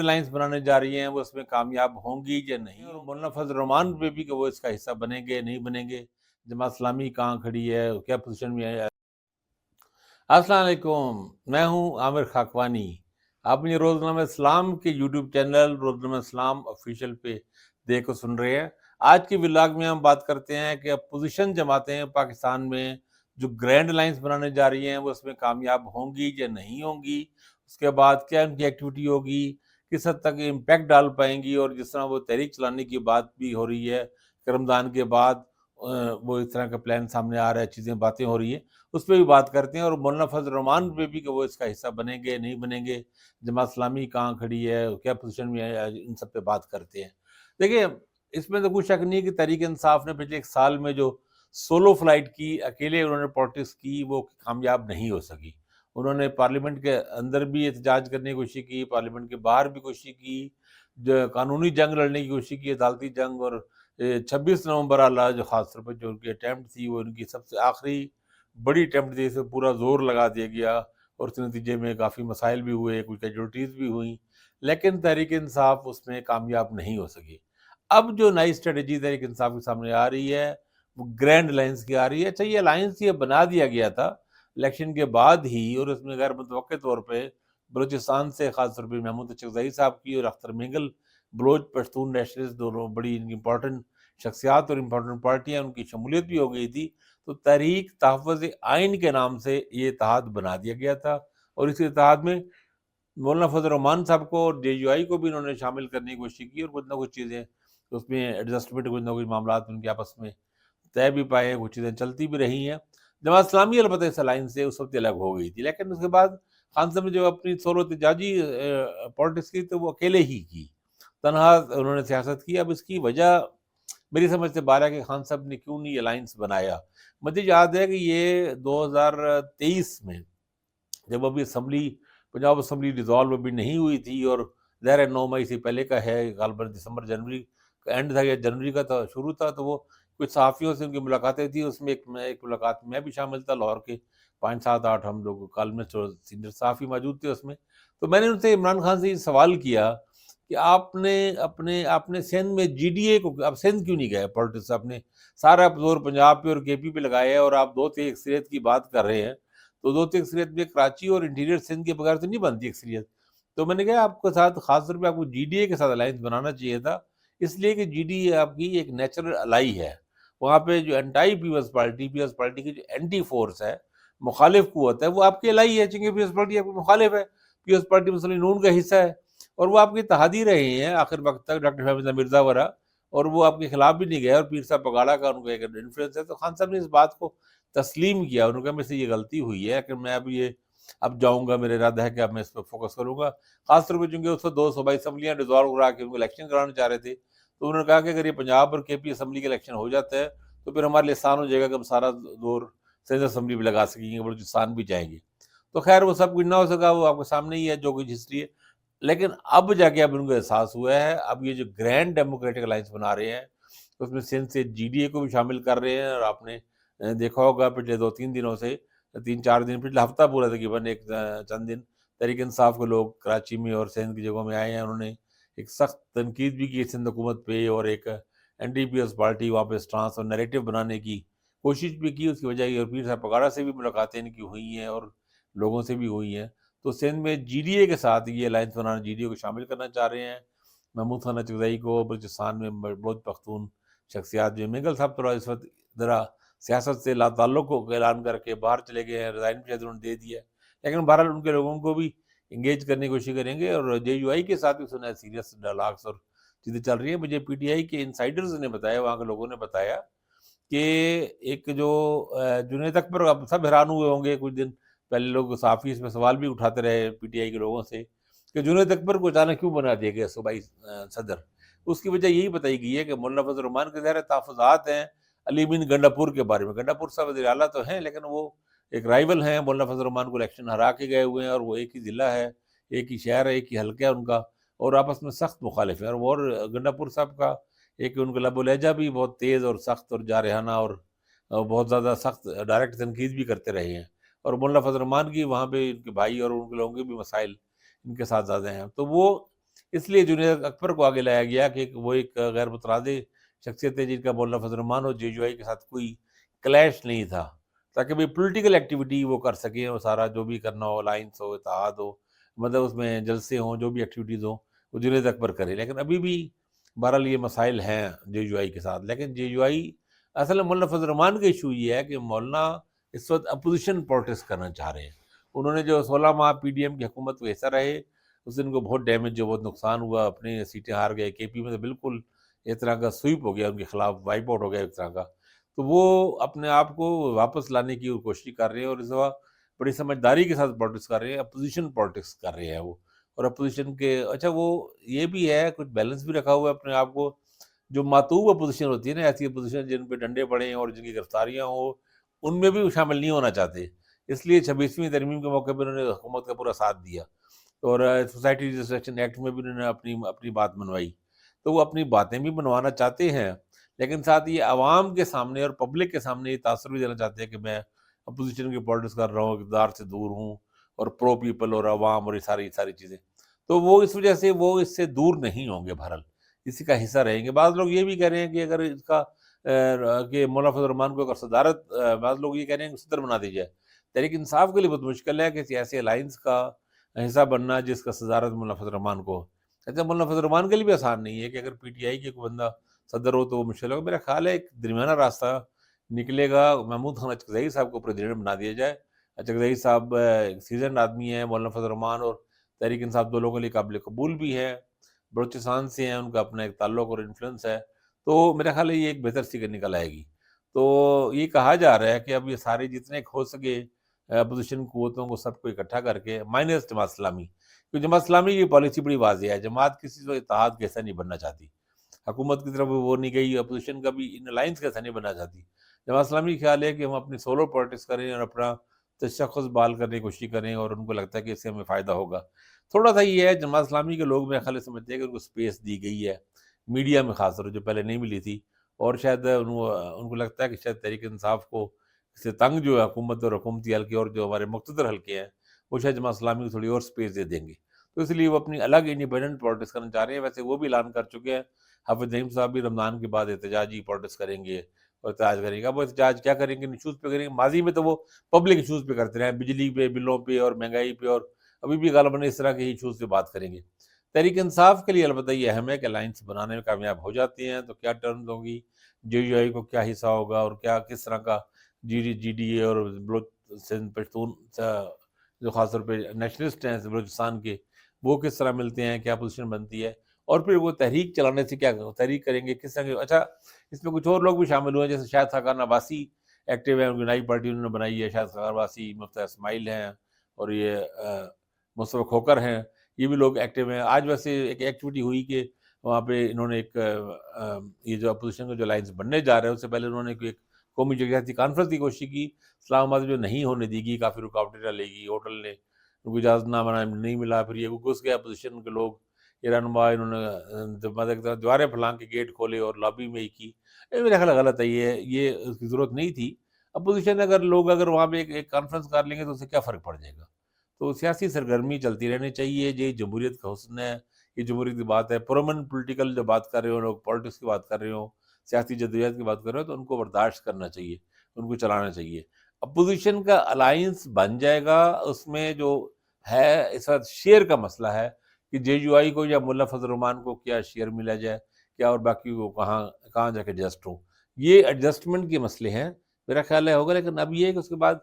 Lines بنانے جا رہی ہیں وہ اس میں کامیاب ہوں گی یا نہیں، اور مولانا فضل الرحمان پہ بھی کہ وہ اس کا حصہ بنیں گے نہیں بنیں گے، جماعت اسلامی کہاں کھڑی ہے، کیا پوزیشن میں ہے۔ السلام علیکم، میں ہوں عامر خاکوانی۔ آپ یہ روزنامہ اسلام کے یوٹیوب چینل روزنامہ اسلام آفیشیل پہ دیکھ کر سن رہے ہیں۔ آج کی ولاگ میں ہم بات کرتے ہیں کہ اپوزیشن جماعتیں پاکستان میں جو گرینڈ لائنس بنانے جا رہی ہیں وہ اس میں کامیاب ہوں گی یا نہیں ہوں گی، اس کے بعد کیا ان کی ایکٹیویٹی ہوگی، کس حد تک امپیکٹ ڈال پائیں گی، اور جس طرح وہ تحریک چلانے کی بات بھی ہو رہی ہے کہ رمضان کے بعد وہ اس طرح کا پلان سامنے آ رہا ہے، چیزیں باتیں ہو رہی ہیں، اس پہ بھی بات کرتے ہیں، اور مولانا فضل الرحمان پہ بھی کہ وہ اس کا حصہ بنیں گے نہیں بنیں گے، جماعت اسلامی کہاں کھڑی ہے، کیا پوزیشن میں ہے، ان سب پہ بات کرتے ہیں۔ دیکھیں، اس میں تو کوئی شک نہیں کہ تحریک انصاف نے پچھلے ایک سال میں جو سولو فلائٹ کی، اکیلے انہوں نے پالیٹکس کی، وہ کامیاب نہیں ہو سکی۔ انہوں نے پارلیمنٹ کے اندر بھی احتجاج کرنے کی کوشش کی، پارلیمنٹ کے باہر بھی کوشش کی، جو قانونی جنگ لڑنے کی کوشش کی، عدالتی جنگ، اور 26 نومبر اللہ جو خاص طور پہ جو ان کی اٹیمپٹ تھی وہ ان کی سب سے آخری بڑی اٹیمپٹ تھی، اس پہ پورا زور لگا دیا گیا، اور اس نتیجے میں کافی مسائل بھی ہوئے، کچھ کیجولٹیز بھی ہوئیں، لیکن تحریک انصاف اس میں کامیاب نہیں ہو سکی۔ اب جو نئی اسٹریٹجی تحریک انصاف کے سامنے آ رہی ہے وہ گرینڈ الائنس کی آ رہی ہے۔ اچھا، یہ الائنس یہ بنا دیا گیا تھا الیکشن کے بعد ہی، اور اس میں غیر متوقع طور پہ بلوچستان سے خاص طور پہ محمود اچکزئی صاحب کی اور اختر مینگل بلوچ پشتون نیشنلسٹ، دونوں بڑی ان کی امپورٹنٹ شخصیات اور امپورٹنٹ پارٹیاں، ان کی شمولیت بھی ہو گئی تھی، تو تحریک تحفظ آئین کے نام سے یہ اتحاد بنا دیا گیا تھا، اور اس اتحاد میں مولانا فضل الرحمان صاحب کو اور جے یو آئی کو بھی انہوں نے شامل کرنے کی کوشش کی، اور کچھ نہ کچھ چیزیں اس میں ایڈجسٹمنٹ، کچھ نہ کچھ معاملات ان کے آپس میں طے بھی پائے، کچھ چیزیں چلتی بھی رہی ہیں۔ جماعت اسلامی البتہ اس لائن سے اس وقت الگ ہو گئی تھی، لیکن اس کے بعد خان صاحب نے جو اپنی سولو احتجاجی پالیٹکس کی تو وہ اکیلے ہی کی، تنہا انہوں نے سیاست کی۔ اب اس کی وجہ میری سمجھ سے باہر ہے کہ خان صاحب نے کیوں نہیں الائنس بنایا۔ مجھے یاد ہے کہ یہ 2023 میں جب ابھی اسمبلی، پنجاب اسمبلی ڈیزالو ابھی نہیں ہوئی تھی، اور ظاہر ہے 9 مئی سے پہلے کا ہے، غالباً دسمبر جنوری کا اینڈ تھا یا جنوری کا تھا شروع تھا، تو وہ کچھ صحافیوں سے ان کی ملاقاتیں تھیں، اس میں ایک ملاقات میں بھی شامل تھا، لاہور کے 5 7 8 ہم لوگ کالمسٹ اور سینئر صحافی موجود تھے اس میں۔ تو میں نے ان سے، عمران خان سے یہ سوال کیا کہ آپ نے سندھ میں جی ڈی اے کو، آپ سندھ کیوں نہیں گئے پالیٹکس، آپ نے سارا زور پنجاب پہ اور کے پی پہ لگایا ہے، اور آپ دو تھے اکثریت کی بات کر رہے ہیں، تو دو تھی اکثریت میں کراچی اور انٹیریئر سندھ کے بغیر تو نہیں بنتی اکثریت۔ تو میں نے کہا آپ کے ساتھ خاص طور پہ آپ کو جی ڈی اے کے ساتھ الائنس بنانا چاہیے تھا، اس لیے کہ جی ڈی اے آپ کی ایک نیچرل الائی ہے، وہاں پہ جو انٹائی پیپلز پارٹی کی جو اینٹی فورس ہے، مخالف قوت ہے، وہ آپ کی الائی ہے، چونکہ پیپلز پارٹی آپ کی مخالف ہے، پیپلز پارٹی مسلم نون کا حصہ ہے، اور وہ آپ کی اتحادی رہے ہیں آخر وقت تک، ڈاکٹر حامد مرزا ورا، اور وہ آپ کے خلاف بھی نہیں گئے، اور پیر صاحب پگاڑا کا ان کا ایک انفلوئنس ہے۔ تو خان صاحب نے اس بات کو تسلیم کیا، انہوں نے کہا مجھ سے یہ غلطی ہوئی ہے کہ میں اب جاؤں گا، میرا ارادہ ہے کہ اب میں اس پہ فوکس کروں گا، خاص طور پہ چونکہ اس کو 2 صوبائی اسمبلیاں ڈیزالو کرا کے ان کو الیکشن کرانا چاہ رہے تھے، تو انہوں نے کہا کہ اگر یہ پنجاب اور کے پی اسمبلی کے الیکشن ہو جاتا ہے تو پھر ہمارے لیے آسان ہو جائے گا کہ ہم سارا دور سینٹرل اسمبلی پہ لگا سکیں گے، بلوچستان بھی جائیں گے۔ تو خیر وہ سب کچھ نہ ہو سکا، وہ آپ کے سامنے ہی ہے جو کچھ ہسٹری ہے، لیکن اب جا کے اب ان کو احساس ہوا ہے، اب یہ جو گرینڈ ڈیموکریٹک الائنس بنا رہے ہیں اس میں سندھ سے جی ڈی اے کو بھی شامل کر رہے ہیں، اور آپ نے دیکھا ہوگا پچھلے 2 3 دنوں سے، 3 4 دن، پچھلے ہفتہ پورا تقریباً ایک چند دن تحریک انصاف کے لوگ کراچی میں اور سندھ کی جگہوں میں آئے ہیں، انہوں نے ایک سخت تنقید بھی کی سندھ حکومت پہ، اور ایک N D P S party وہاں پہ اسٹرانس اور نیریٹو بنانے کی کوشش بھی کی۔ اس کی وجہ یہ پیر صاحب پگاڑا سے بھی ملاقاتیں ان کی ہوئی ہیں اور لوگوں سے بھی ہوئی ہیں، تو سندھ میں جی ڈی اے کے ساتھ یہ alliance banana, G D A کو شامل کرنا چاہ رہے ہیں، محمود خان اچکزئی کو، بلوچستان میں بلوچ پختون شخصیات جو مینگل صاحب تو اس وقت ذرا سیاست سے لا تعلق کو اعلان کر کے باہر چلے گئے ہیں، ریزائن بھی انہوں نے دے دیا ہے، لیکن بہرحال ان کے لوگوں کو بھی انگیج کرنے کی کوشش کریں گے، اور جے یو آئی کے ساتھ بھی سنا ہے سیریس ڈائلاگس اور چیزیں چل رہی ہیں۔ مجھے پی ٹی آئی کے انسائڈرز نے بتایا، وہاں کے لوگوں نے بتایا کہ ایک جو جنید اکبر، اب سب حیران ہوئے ہوں گے، کچھ دن پہلے لوگ صحافی اس میں سوال بھی اٹھاتے رہے پی ٹی آئی کے لوگوں سے کہ جنید اکبر کو اچانک کیوں بنا دیا گیا صوبائی صدر۔ اس کی وجہ یہی بتائی گئی ہے کہ مولانا فضل الرحمان کے ظاہر تحفظات ہیں علی بن گنڈاپور کے بارے میں۔ گنڈاپور صاحب وزیر اعلیٰ تو ہیں، لیکن وہ ایک رائیول ہیں، مولانا فضل الرحمان کو الیکشن ہرا کے گئے ہوئے ہیں، اور وہ ایک ہی ضلع ہے، ایک ہی شہر ہے، ایک ہی حلقہ ہے ان کا، اور آپس میں سخت مخالف ہیں۔ اور گنڈاپور صاحب کا ایک ان کا لب و لہجہ بھی بہت تیز اور سخت اور جارحانہ، اور بہت زیادہ سخت ڈائریکٹ تنقید بھی کرتے رہے ہیں، اور مولانا فضل الرحمان کی وہاں پہ ان کے بھائی اور ان کے لوگوں کے بھی مسائل ان کے ساتھ زیادہ ہیں۔ تو وہ اس لیے جنید اکبر کو آگے لایا گیا کہ وہ ایک غیر مترادف شخصیت ہے جن کا مولانا فضل الرحمان اور جے یو آئی کے ساتھ کوئی کلیش نہیں تھا، تاکہ بھی پولیٹیکل ایکٹیویٹی وہ کر سکیں، اور سارا جو بھی کرنا ہو، الائنس ہو، اتحاد ہو، مطلب اس میں جلسے ہوں، جو بھی ایکٹیویٹیز ہوں، وہ جنید اکبر کرے۔ لیکن ابھی بھی بہرحال یہ مسائل ہیں جے یو آئی کے ساتھ۔ لیکن جے یو آئی اصل میں مولانا فضل الرحمان کا ایشو یہ ہے کہ مولانا اس وقت اپوزیشن پالیٹکس کرنا چاہ رہے ہیں۔ انہوں نے جو 16 ماہ پی ڈی ایم کی حکومت کو حصہ رہے، اس دن کو بہت ڈیمیج جو بہت نقصان ہوا، اپنے سیٹیں ہار گئے، کے پی میں تو بالکل ایک طرح کا سویپ ہو گیا، ان کے خلاف وائپ آؤٹ ہو گیا ایک طرح کا۔ تو وہ اپنے آپ کو واپس لانے کی کوشش کر رہے ہیں، اور اس دفعہ بڑی سمجھداری کے ساتھ پالیٹکس کر رہے ہیں، اپوزیشن پالیٹکس کر رہے ہیں وہ۔ اور اپوزیشن کے اچھا وہ یہ بھی ہے، کچھ بیلنس بھی رکھا ہوا ہے اپنے آپ کو۔ جو ماتوب اپوزیشن ہوتی ہے نا، ایسی اپوزیشن جن پہ ڈنڈے پڑے ہیں اور جن کی گرفتاریاں ہوں، ان میں بھی وہ شامل نہیں ہونا چاہتے، اس لیے 26ویں ترمیم کے موقع پہ انہوں نے حکومت کا پورا ساتھ دیا، اور سوسائٹی رجسٹریشن ایکٹ میں بھی انہوں نے اپنی بات منوائی۔ تو وہ اپنی باتیں بھی منوانا چاہتے ہیں، لیکن ساتھ یہ عوام کے سامنے اور پبلک کے سامنے یہ تاثر بھی دینا چاہتے ہیں کہ میں اپوزیشن کی پالیٹکس کر رہا ہوں، اقتدار سے دور ہوں، اور پرو پیپل اور عوام اور یہ ساری چیزیں۔ تو وہ اس وجہ سے وہ اس سے دور نہیں ہوں گے، بہرحال اسی کا حصہ رہیں گے۔ بعض لوگ یہ بھی کہہ رہے ہیں کہ اگر اس کا کہ مولانا فضل الرحمان کو اگر صدارت، بعض لوگ یہ کہہ رہے ہیں کہ صدر بنا دی جائے۔ تحریک انصاف کے لیے بہت مشکل ہے کہ سیاسی الائنس کا حصہ بننا جس کا صدارت مولانا فضل الرحمان کو۔ اچھا، مولانا فضل الرحمان کے لیے بھی آسان نہیں ہے کہ اگر پی ٹی آئی کے کوئی بندہ صدر ہو تو وہ مشکل ہوگا۔ میرا خیال ہے ایک درمیانہ راستہ نکلے گا، محمود خان اچکزئی صاحب کو پریزیڈنٹ بنا دیا جائے۔ اچکزئی صاحب ایک سیزنڈ آدمی ہیں، مولانا فضل الرحمان اور تحریک انصاف دو لوگوں کے لیے قابل قبول بھی ہیں، بلوچستان سے ہیں، ان کا اپنا ایک تعلق اور انفلوئنس ہے، تو میرا خیال ہے یہ ایک بہتر سیکر نکل آئے گی۔ تو یہ کہا جا رہا ہے کہ اب یہ سارے جتنے ہو سکے اپوزیشن قوتوں کو سب کو اکٹھا کر کے، مائنس جماعت اسلامی، کیونکہ جماعت اسلامی کی پالیسی بڑی واضح ہے، جماعت کسی سے اتحاد کا حصہ نہیں بننا چاہتی، حکومت کی طرف وہ نہیں گئی، اپوزیشن کا بھی ان الائنس کا حصہ نہیں بننا چاہتی۔ جماعت اسلامی کا خیال ہے کہ ہم اپنی سولو پالیٹکس کریں اور اپنا تشخص بحال کرنے کی کوشش کریں، اور ان کو لگتا ہے کہ اس سے ہمیں فائدہ ہوگا۔ تھوڑا سا یہ ہے، جماعت اسلامی کے لوگ میرے خیال سے سمجھتے ہیں کہ ان کو سپیس دی گئی ہے میڈیا میں، خاص طور جو پہلے نہیں ملی تھی، اور شاید ان کو لگتا ہے کہ شاید تحریک انصاف کو سے تنگ جو ہے حکومت اور حکومتی حلقے اور جو ہمارے مقتدر حلقے ہیں، وہ شاید جماعت اسلامی کو تھوڑی اور سپیس دے دیں گے، تو اس لیے وہ اپنی الگ انڈیپینڈنٹ پالیٹکس کرنا چاہ رہے ہیں۔ ویسے وہ بھی اعلان کر چکے ہیں، حافظ نعیم صاحب بھی رمضان کے بعد احتجاجی پالیٹکس کریں گے اور احتجاج کریں گے۔ اب وہ احتجاج کیا کریں گے، ایشوز پہ کریں گے، ماضی میں تو وہ پبلک ایشوز پہ کرتے رہے ہیں، بجلی پہ، بلوں پہ اور مہنگائی پہ، اور ابھی بھی غالباً اس طرح کے ایشوز پہ بات کریں گے۔ تحریک انصاف کے لیے البتہ یہ اہم ہے کہ الائنس بنانے میں کامیاب ہو جاتے ہیں تو کیا ٹرمز ہوں گی، جے یو آئی کو کیا حصہ ہوگا، اور کیا کس طرح کا جی ڈی اے اور بلوچ سندھ پشتون جو خاص طور پہ نیشنلسٹ ہیں بلوچستان کے، وہ کس طرح ملتے ہیں، کیا پوزیشن بنتی ہے، اور پھر وہ تحریک چلانے سے کیا تحریک کریں گے، کس طرح کے۔ اچھا، اس میں کچھ اور لوگ بھی شامل ہوئے ہیں، جیسے شاہد خاقان عباسی ایکٹیو ہیں، ان کی نئی پارٹی انہوں نے بنائی ہے، شاہد خاقان عباسی، مفتاح اسماعیل ہیں، اور یہ مصطفیٰ کھوکر ہیں، یہ بھی لوگ ایکٹیو ہیں۔ آج ویسے ایک ایکٹیویٹی ہوئی کہ وہاں پہ انہوں نے ایک یہ جو اپوزیشن کا جو الائنس بننے جا رہا ہے، اس سے پہلے انہوں نے ایک قومی یکجہتی کانفرنس کی کوشش کی، اسلام آباد جو نہیں ہونے دی گئی، کافی رکاوٹیں ڈالے گی، ہوٹل نے ان کو اجازت نامہ نہیں ملا، پھر یہ گھس گئے اپوزیشن کے لوگ، یہ رہنما، انہوں نے دیواریں پھلانگ کے گیٹ کھولے اور لابی میں ہی کی۔ میرا خیال غلط ہے، یہ اس کی ضرورت نہیں تھی۔ اپوزیشن اگر وہاں پہ ایک کانفرنس کر لیں گے تو اس سے کیا فرق پڑ جائے گا؟ تو سیاسی سرگرمی چلتی رہنی چاہیے، یہ جمہوریت کا حسن ہے، یہ جمہوریت کی بات ہے۔ پرامن پولیٹیکل جو بات کر رہے ہوں لوگ، پالیٹکس کی بات کر رہے ہوں، سیاسی جدوجہد کی بات کر رہے ہوں، تو ان کو برداشت کرنا چاہیے، ان کو چلانا چاہیے۔ اپوزیشن کا الائنس بن جائے گا، اس میں جو ہے اس وقت شیئر کا مسئلہ ہے کہ جے یو آئی کو یا مولانا فضل الرحمان کو کیا شیئر ملا جائے، کیا، اور باقی کو کہاں جا کے ایڈجسٹ ہو، یہ ایڈجسٹمنٹ کے مسئلے ہیں، میرا خیال ہے ہوگا۔ لیکن اب یہ ہے کہ اس کے بعد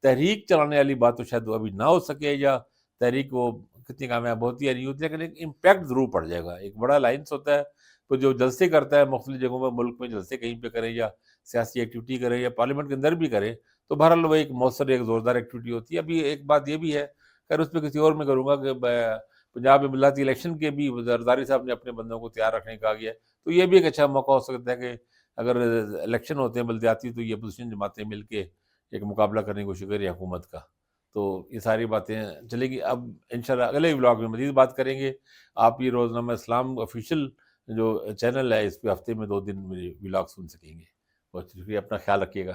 تحریک چلانے والی بات تو شاید ابھی نہ ہو سکے، یا تحریک وہ کتنی کامیاب ہوتی ہے نہیں ہوتی، لیکن ایک امپیکٹ ضرور پڑ جائے گا۔ ایک بڑا الائنس ہوتا ہے تو جو جلسے کرتا ہے مختلف جگہوں میں، ملک میں جلسے کہیں پہ کریں یا سیاسی ایکٹیویٹی کریں یا پارلیمنٹ کے اندر بھی کریں، تو بہرحال وہ ایک مؤثر، ایک زوردار ایکٹیویٹی ہوتی ہے۔ ابھی ایک بات یہ بھی ہے، خیر اس پہ کسی اور میں کروں گا، کہ پنجاب میں ملاتی الیکشن کے بھی زرداری صاحب نے اپنے بندوں کو تیار رکھنے کا کہا گیا ہے، تو یہ بھی ایک اچھا موقع ہو سکتا ہے کہ اگر الیکشن ہوتے ہیں بلدیاتی، تو یہ اپوزیشن جماعتیں مل کے ایک مقابلہ کرنے کی کوشش کریں حکومت کا۔ تو یہ ساری باتیں چلے گی۔ اب انشاءاللہ اگلے ولاگ میں مزید بات کریں گے۔ آپ یہ روزنامہ اسلام آفیشیل جو چینل ہے، اس پہ ہفتے میں 2 دن میرے ولاگ سن سکیں گے۔ بہت شکریہ، اپنا خیال رکھیے گا۔